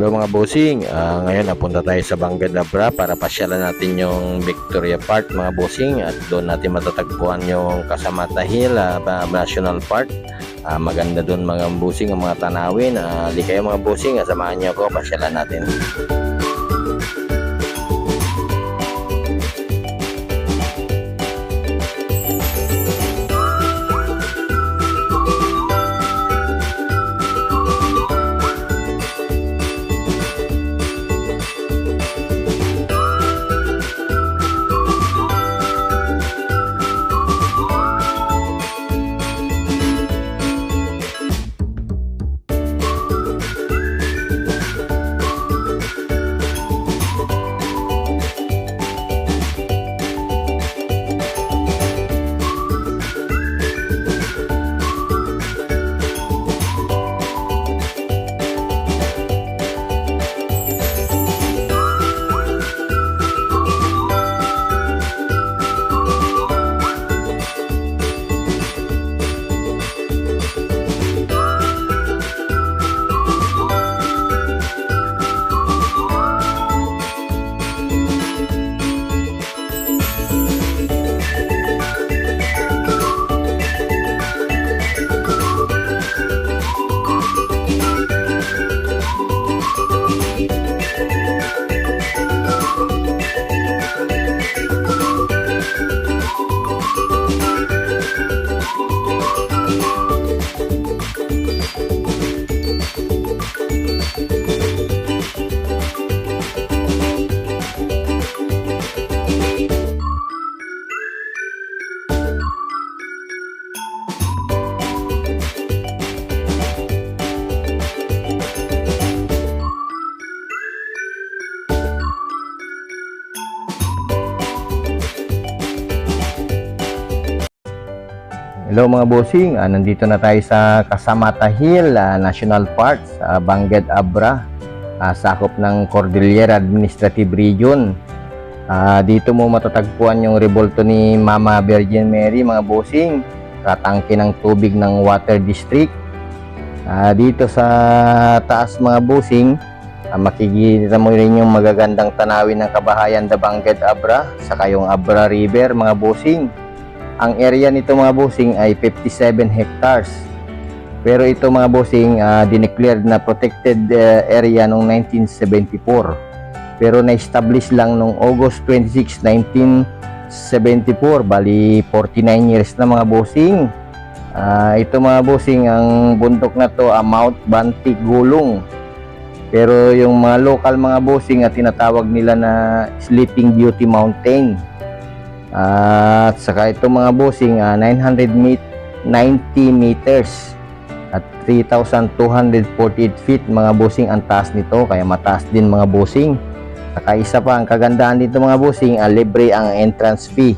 Hello mga bossing, ngayon napunta tayo sa Bangged Abra para pasyalan natin yung Victoria Park mga bossing, at doon natin matatagpuan yung Casamata Hill National Park. Maganda doon mga bossing ang mga tanawin. Di kayo mga bossing, samahan nyo ako, pasyalan natin. Hello mga bossing, nandito na tayo sa Casamata Hill National Park sa Bangged Abra, sakop ng Cordillera Administrative Region. Dito mo matatagpuan yung rebulto ni Mama Virgin Mary mga bossing, katangke ng tubig ng Water District. Dito sa taas mga bossing, makikita mo rin yung magagandang tanawin ng kabahayan The Bangged Abra, saka yung Abra River mga bossing. Ang area nito mga bossing ay 57 hectares. Pero ito mga bossing, dineclared na protected area noong 1974. Pero na-establish lang noong August 26, 1974. Bali 49 years na mga bossing. Ito mga bossing, ang bundok na to, Mount Banti Gulong. Pero yung mga local mga bossing, tinatawag nila na Sleeping Beauty Mountain. At saka ito mga bossing, 990 meters at 3,248 feet mga bossing ang taas nito, kaya mataas din mga bossing. Saka isa pa, ang kagandahan dito mga bossing, libre ang entrance fee.